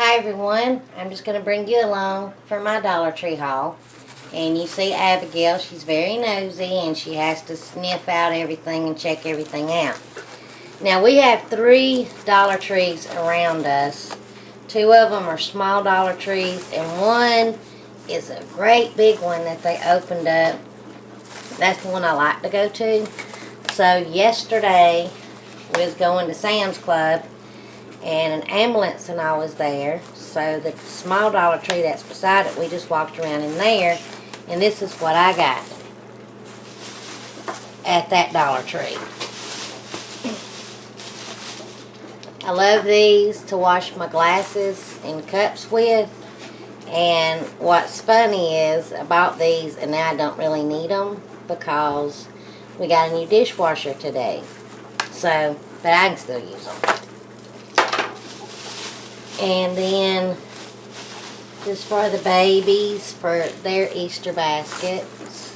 Hi everyone, I'm just going to bring you along for my Dollar Tree haul. And you see Abigail, she's very nosy and she has to sniff out everything and check everything out. Now we have 3 Dollar Trees around us. 2 of them are small Dollar Trees and one is a great big one that they opened up. That's the one I like to go to. So yesterday we was going to Sam's Club and an ambulance and I was there. So the small Dollar Tree that's beside it, we just walked around in there, and this is what I got at that Dollar Tree. I love these to wash my glasses and cups with, and what's funny is I bought these and now I don't really need them because we got a new dishwasher today. So, but I can still use them. And then, just for the babies, for their Easter baskets.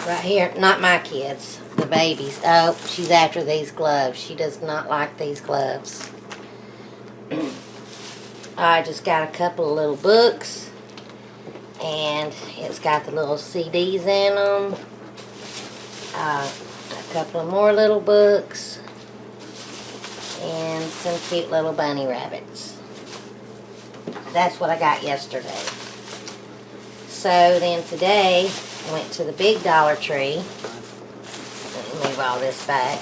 Right here, not my kids, the babies. Oh, she's after these gloves. She does not like these gloves. I just got a couple of little books. And it's got the little CDs in them. A couple of more little books. And some cute little bunny rabbits. That's what I got yesterday. So then today, I went to the big Dollar Tree. Let me move all this back.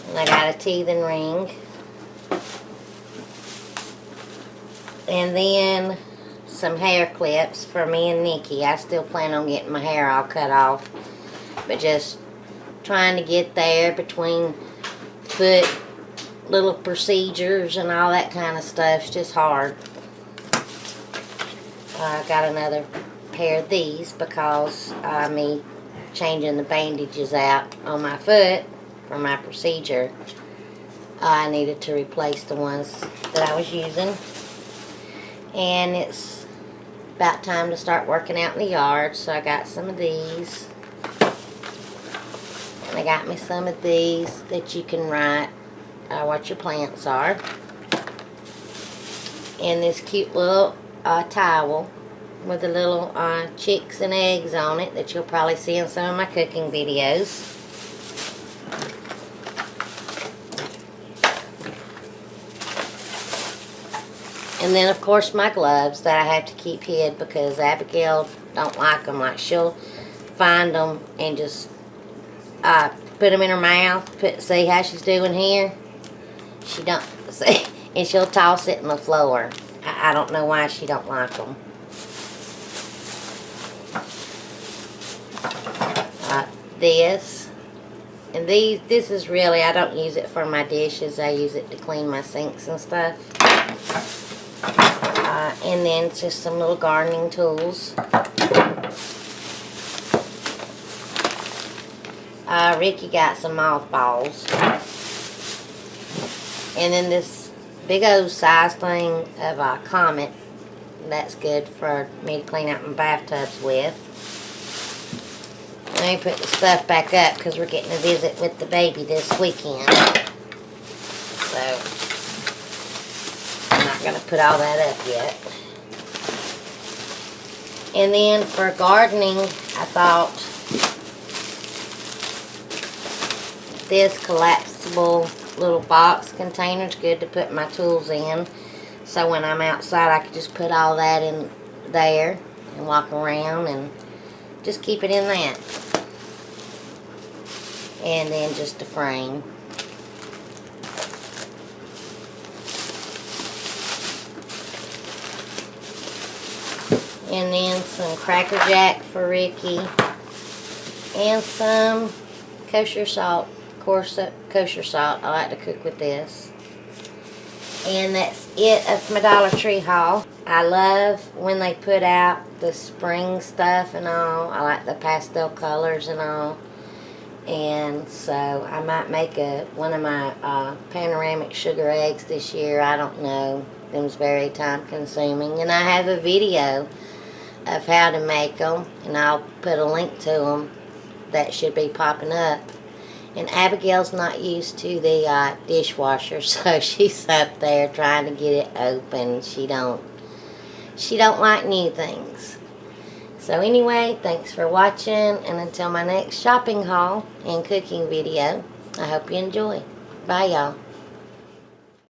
And I got a teething ring. And then some hair clips for me and Nikki. I still plan on getting my hair all cut off. But just trying to get there between foot little procedures and all that kind of stuff. It's just hard. I got another pair of these because me changing the bandages out on my foot for my procedure, I needed to replace the ones that I was using. And it's about time to start working out in the yard, so I got some of these. And I got me some of these that you can write what your plants are. And this cute little towel with the little chicks and eggs on it that you'll probably see in some of my cooking videos. And then of course my gloves that I have to keep hid because Abigail don't like them. Like she'll find them and just put them in her mouth. See how she's doing here? She don't see, and she'll toss it in the floor. I don't know why she don't like them. This and this is really, I don't use it for my dishes. I use it to clean my sinks and stuff. And then just some little gardening tools. Ricky got some mothballs. And then this big old size thing of a Comet. That's good for me to clean out my bathtubs with. Let me put the stuff back up because we're getting a visit with the baby this weekend. So, I'm not going to put all that up yet. And then for gardening, I thought this collapsible little box container is good to put my tools in. So when I'm outside, I can just put all that in there and walk around and just keep it in that. And then just a frame. And then some Cracker Jack for Ricky. And some kosher salt. Kosher salt. I like to cook with this. And that's it of my Dollar Tree haul. I love when they put out the spring stuff and all. I like the pastel colors and all. And so I might make one of my panoramic sugar eggs this year. I don't know. Them's very time consuming. And I have a video of how to make them. And I'll put a link to them that should be popping up. And Abigail's not used to the dishwasher, so she's up there trying to get it open. She don't like new things. So anyway, thanks for watching, and until my next shopping haul and cooking video, I hope you enjoy. Bye, y'all.